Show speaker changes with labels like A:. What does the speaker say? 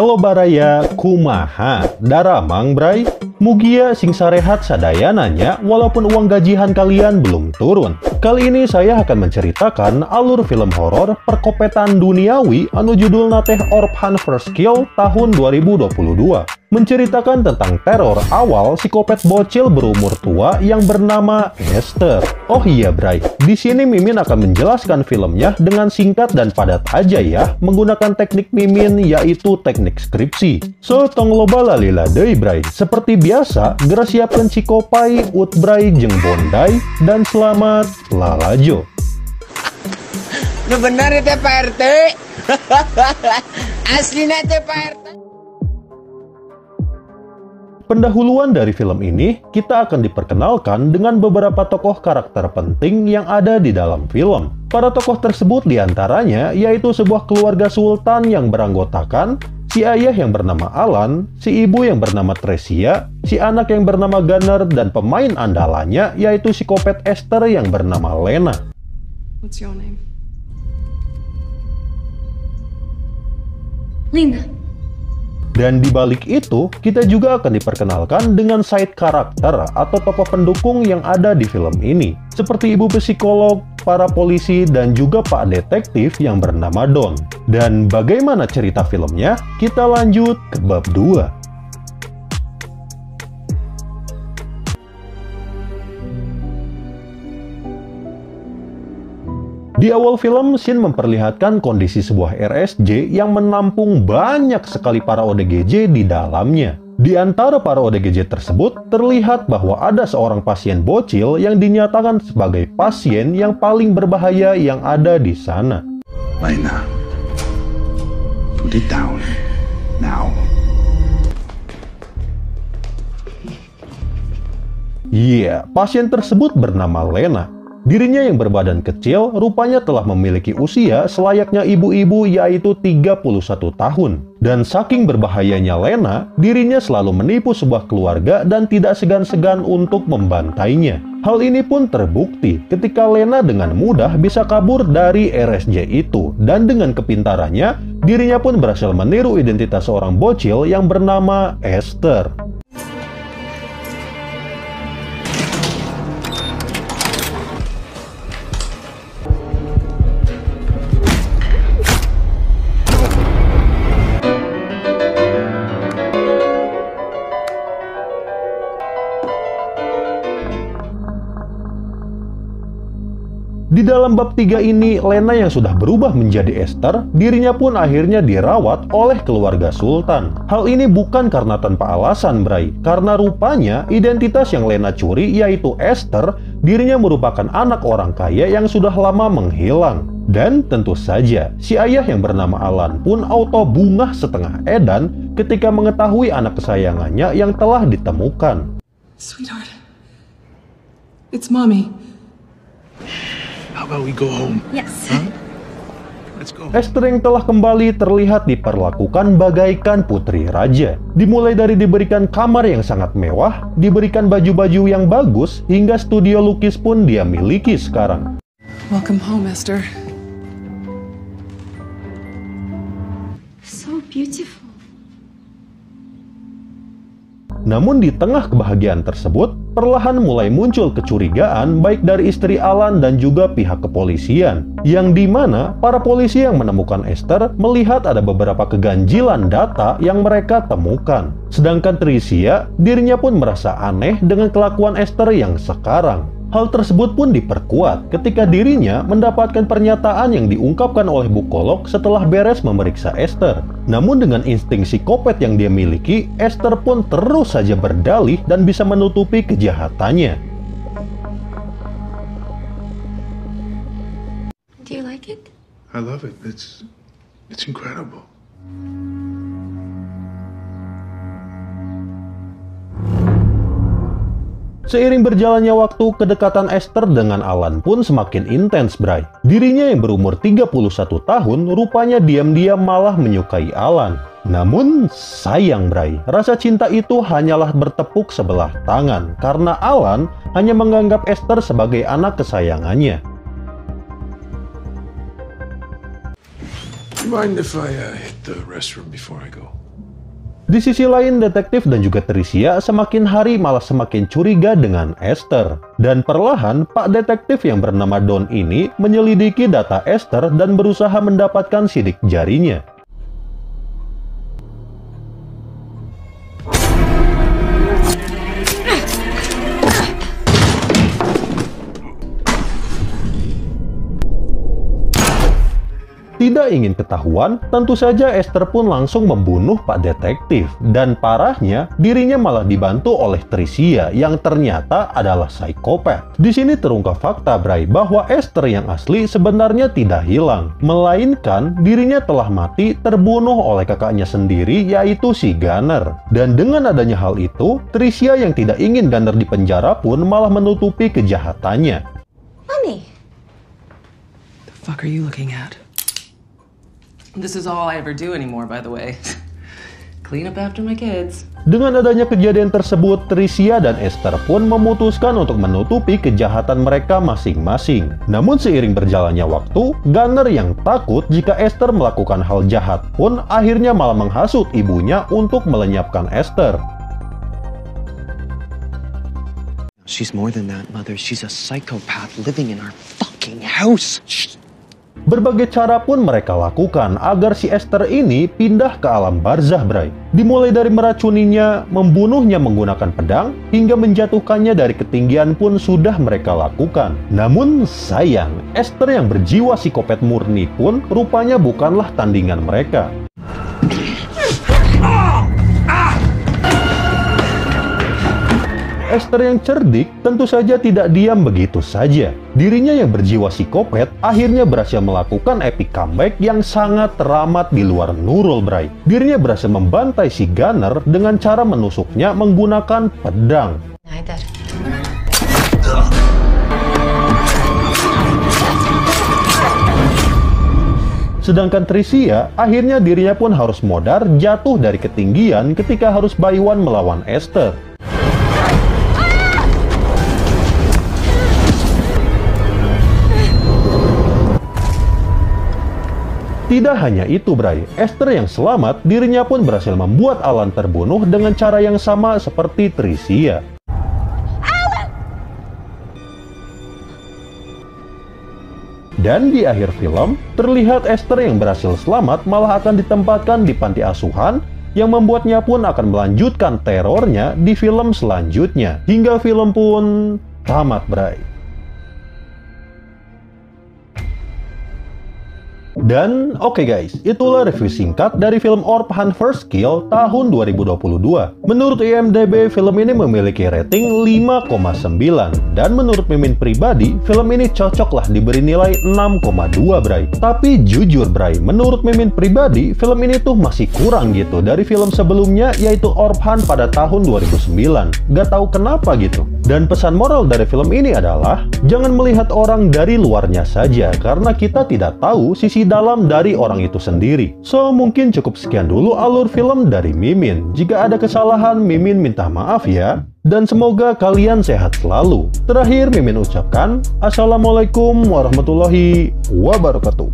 A: Hello Baraya, kumaha, daramang bray? Mugia sing sarehat sadaya nanya walaupun uang gajian kalian belum turun. Kali ini saya akan menceritakan alur film horor perkopetan duniawi anu judulna teh Orphan First Kill tahun 2022. Menceritakan tentang teror awal psikopat bocil berumur tua yang bernama Esther. Oh iya bray, di sini Mimin akan menjelaskan filmnya dengan singkat dan padat aja ya, menggunakan teknik Mimin yaitu teknik skripsi. So tong loba lalila deui bray. Seperti biasa, gera siapkeun cikopai, utbray jeung bondai dan selamat lalajo.
B: Lu benar ya Pak RT. Aslinya Pak RT.
A: Pendahuluan dari film ini, kita akan diperkenalkan dengan beberapa tokoh karakter penting yang ada di dalam film. Para tokoh tersebut diantaranya yaitu sebuah keluarga sultan yang beranggotakan si ayah yang bernama Alan, si ibu yang bernama Tresia, si anak yang bernama Gunnar, dan pemain andalannya yaitu psikopat Esther yang bernama Lena.
C: What's your name?
D: Linda.
A: Dan di balik itu, kita juga akan diperkenalkan dengan side karakter atau tokoh pendukung yang ada di film ini. Seperti ibu psikolog, para polisi, dan juga pak detektif yang bernama Don. Dan bagaimana cerita filmnya? Kita lanjut ke bab 2. Di awal film, scene memperlihatkan kondisi sebuah RSJ yang menampung banyak sekali para ODGJ di dalamnya. Di antara para ODGJ tersebut, terlihat bahwa ada seorang pasien bocil yang dinyatakan sebagai pasien yang paling berbahaya yang ada di sana.
E: Lena, put it down now.
A: Iya, pasien tersebut bernama Lena. Dirinya yang berbadan kecil rupanya telah memiliki usia selayaknya ibu-ibu yaitu 31 tahun. Dan saking berbahayanya Lena, dirinya selalu menipu sebuah keluarga dan tidak segan-segan untuk membantainya. Hal ini pun terbukti ketika Lena dengan mudah bisa kabur dari RSJ itu. Dan dengan kepintarannya, dirinya pun berhasil meniru identitas seorang bocil yang bernama Esther. Di dalam bab 3 ini, Lena yang sudah berubah menjadi Esther, dirinya pun akhirnya dirawat oleh keluarga Sultan. Hal ini bukan karena tanpa alasan, bray. Karena rupanya identitas yang Lena curi, yaitu Esther, dirinya merupakan anak orang kaya yang sudah lama menghilang. Dan tentu saja, si ayah yang bernama Alan pun auto bungah setengah edan ketika mengetahui anak kesayangannya yang telah ditemukan.
C: Sweetheart, it's Mommy.
E: How about we go home?
D: Yes.
E: Huh? Let's go.
A: Esther yang telah kembali terlihat diperlakukan bagaikan putri raja. Dimulai dari diberikan kamar yang sangat mewah, diberikan baju-baju yang bagus, hingga studio lukis pun dia miliki sekarang.
C: Welcome home, Esther.
D: So beautiful.
A: Namun di tengah kebahagiaan tersebut, perlahan mulai muncul kecurigaan baik dari istri Alan dan juga pihak kepolisian. Yang dimana para polisi yang menemukan Esther melihat ada beberapa keganjilan data yang mereka temukan. Sedangkan Tricia, dirinya pun merasa aneh dengan kelakuan Esther yang sekarang. Hal tersebut pun diperkuat ketika dirinya mendapatkan pernyataan yang diungkapkan oleh bukolog setelah beres memeriksa Esther. Namun dengan insting psikopat yang dia miliki, Esther pun terus saja berdalih dan bisa menutupi kejahatannya.
D: Do you like it?
E: I love it. It's incredible.
A: Seiring berjalannya waktu, kedekatan Esther dengan Alan pun semakin intens, bray. Dirinya yang berumur 31 tahun, rupanya diam-diam malah menyukai Alan. Namun, sayang bray, rasa cinta itu hanyalah bertepuk sebelah tangan, karena Alan hanya menganggap Esther sebagai anak kesayangannya.
E: You mind if I hit the restroom before I go?
A: Di sisi lain, detektif dan juga Tricia semakin hari malah semakin curiga dengan Esther. Dan perlahan, Pak Detektif yang bernama Don ini menyelidiki data Esther dan berusaha mendapatkan sidik jarinya. Tidak ingin ketahuan, tentu saja Esther pun langsung membunuh Pak Detektif. Dan parahnya, dirinya malah dibantu oleh Tricia yang ternyata adalah psikopat. Di sini terungkap fakta, Bray, bahwa Esther yang asli sebenarnya tidak hilang. Melainkan, dirinya telah mati terbunuh oleh kakaknya sendiri, yaitu si Gunner. Dan dengan adanya hal itu, Tricia yang tidak ingin Gunner dipenjara pun malah menutupi kejahatannya.
D: Mommy.
C: The fuck are you looking at? This is all I ever do anymore, by the way. Clean up after my kids.
A: Dengan adanya kejadian tersebut, Tricia dan Esther pun memutuskan untuk menutupi kejahatan mereka masing-masing. Namun seiring berjalannya waktu, Gunner yang takut jika Esther melakukan hal jahat pun akhirnya malah menghasut ibunya untuk melenyapkan Esther.
B: She's more than that, Mother. She's a psychopath living in our fucking house. Shh.
A: Berbagai cara pun mereka lakukan agar si Esther ini pindah ke alam barzah, Bray. Dimulai dari meracuninya, membunuhnya menggunakan pedang, hingga menjatuhkannya dari ketinggian pun sudah mereka lakukan. Namun sayang, Esther yang berjiwa psikopat murni pun rupanya bukanlah tandingan mereka. Esther yang cerdik tentu saja tidak diam begitu saja. Dirinya yang berjiwa psikopat akhirnya berhasil melakukan epic comeback yang sangat teramat di luar Nurul, Bray. Dirinya berhasil membantai si Gunner dengan cara menusuknya menggunakan pedang. Sedangkan Tricia, akhirnya dirinya pun harus modar jatuh dari ketinggian ketika harus buy one melawan Esther. Tidak hanya itu, Bray. Esther yang selamat, dirinya pun berhasil membuat Alan terbunuh dengan cara yang sama seperti Tricia. Dan di akhir film, terlihat Esther yang berhasil selamat malah akan ditempatkan di panti asuhan, yang membuatnya pun akan melanjutkan terornya di film selanjutnya. Hingga film pun tamat, Bray. Dan oke guys, itulah review singkat dari film Orphan First Kill tahun 2022. Menurut IMDb, film ini memiliki rating 5,9. Dan menurut Mimin pribadi, film ini cocoklah diberi nilai 6,2, Bray. Tapi jujur, Bray, menurut Mimin pribadi, film ini tuh masih kurang gitu dari film sebelumnya, yaitu Orphan pada tahun 2009. Gak tahu kenapa gitu. Dan pesan moral dari film ini adalah, jangan melihat orang dari luarnya saja, karena kita tidak tahu sisi dalam dari orang itu sendiri. So, mungkin cukup sekian dulu alur film dari Mimin. Jika ada kesalahan, Mimin minta maaf ya. Dan semoga kalian sehat selalu. Terakhir, Mimin ucapkan, Assalamualaikum warahmatullahi wabarakatuh.